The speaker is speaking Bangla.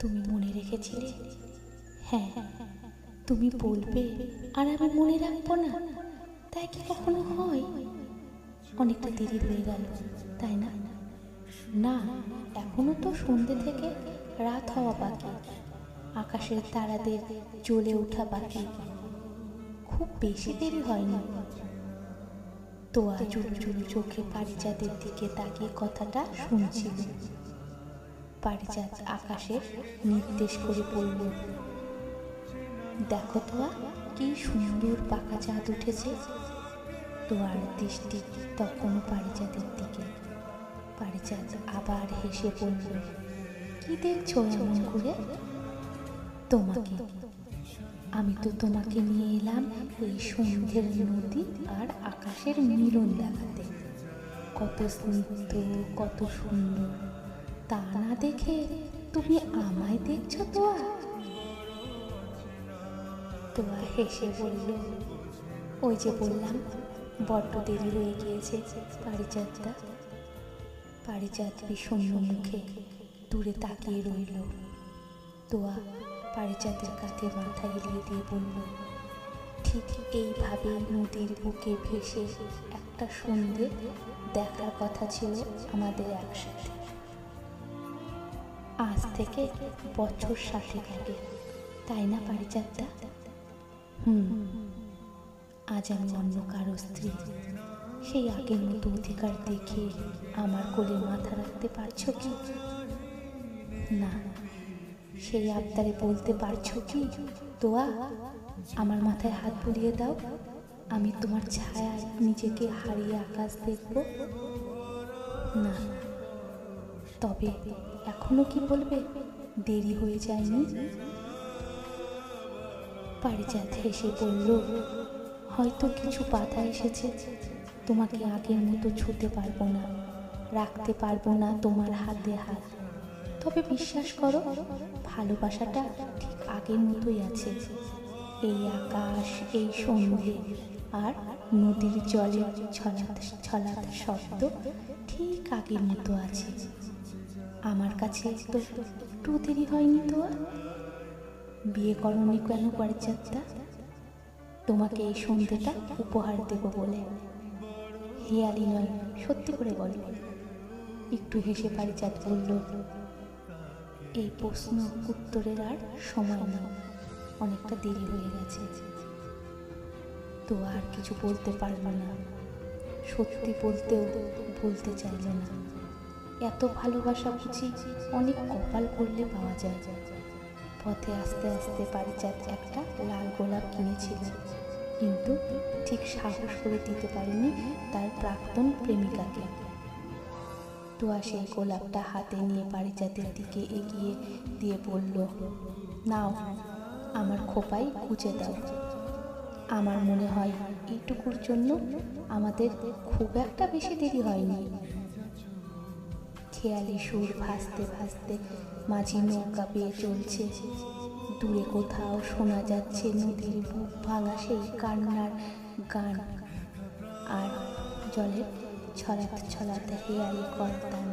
তুমি মনে রেখেছিলে? হ্যাঁ, তুমি বলবে আর আমি মনে রাখবো না, তাই কি কখনো হয়? অনেকটা দেরি হয়ে গেল, তাই না? না, এখনো তো সন্ধ্যে থেকে রাত হওয়া বাকি, আকাশের তারাদের জ্বলে ওঠা বাকি, খুব বেশি দেরি হয়নি। তোয়া জুড়ু জুড়ু চোখে পারিজাতের দিকে তাকিয়ে কথাটা শুনছিল। পারিজাত আকাশে নির্দেশ করে বলল, দেখো তোয়া, কি সুন্দর পাকা চাঁদ উঠেছে। তোয়ার দৃষ্টি তখনও পারিজাতের দিকে। পারিজাত আবার হেসে বলল, কি দেখছো এমন করে? তোমাকে। আমি তো তোমাকে নিয়ে এলাম এই সন্ধ্যের নদী আর আকাশের মিলন দেখাতে। কত স্নিগ্ধ, কত সুন্দর, তা না দেখে তুমি আমায় দেখছো তোয়া? তোয়া হেসে বলল, ওই যে বললাম, বড্ড দেরি হয়ে গিয়েছে পারিজাতটা। পারিজাত বিষণ্ণ মুখে দূরে তাকিয়ে রইল। তোয়া পারিজাতের কাঁধে মাথা এলিয়ে দিয়ে বলল, ঠিক এইভাবেই নদীর বুকে ভেসে একটা সন্ধে দেখার কথা ছিল আমাদের একসাথে। আজ থেকে বছর 60 আগে, তাই না পারিজাতটা? আজ আমি অন্য কারো স্ত্রী। সেই আগের মতো অধিকার দেখে আমার কোলে মাথা রাখতে পারছো কি? না। সেই আবদারে বলতে পারছো কি, তোয়া, আমার মাথায় হাত বুলিয়ে দাও, আমি তোমার ছায়ায় নিজেকে হারিয়ে আকাশ দেখব? না। তবে এখনো কি বলবে, দেরি হয়ে যায়নি? পারিজাত হেসে বলল, হয়তো কিছু বাধা এসেছে, তোমাকে আগের মতো ছুতে পারবো না, রাখতে পারবো না তোমার হাতে হাত। তবে বিশ্বাস করো, ভালোবাসাটা ঠিক আগের মতোই আছে। এই আকাশ, এই সন্ধে আর নদীর জলে ছলাৎ ছলাৎ শব্দ ঠিক আগের মতো আছে। আমার কাছে তো একটু দেরি হয়নি। তো বিয়ে করনি কেন পারিজাতটা? তোমাকে এই সন্ধেটা উপহার দেব বলে। হেয়ালি নয়, সত্যি করে বলো। একটু হেসে পারিজাত বলল, এই প্রশ্ন উত্তরের আর সময় নেই, অনেকটা দেরি হয়ে গেছে। তো আর কিছু বলতে পারল না, সত্যি বলতেও বলতে চাইল না। এত ভালোবাসা বুঝি অনেক কপাল করলে পাওয়া যায়। পথে আস্তে আস্তে পারিজাত একটা লাল গোলাপ কিনেছিল, কিন্তু ঠিক সাহস করে দিতে পারেনি তার প্রাক্তন প্রেমিকাকে। তোয়া সেই গোলাপটা হাতে নিয়ে পারিজাতের দিকে এগিয়ে দিয়ে বলল, নাও, আমার খোপায় গুজে দাও। আমার মনে হয় এইটুকুর জন্য আমাদের খুব একটা বেশি দেরি হয়নি। খেয়ালি সুর ভাসতে ভাসতে মাঝি নৌকা বেয়ে চলছে। দূরে কোথাও শোনা যাচ্ছে নদীর বুক ভাঙা সেই কান্নার গান আর জলের ছলাতে ছলাতে হেয়ালি করতান।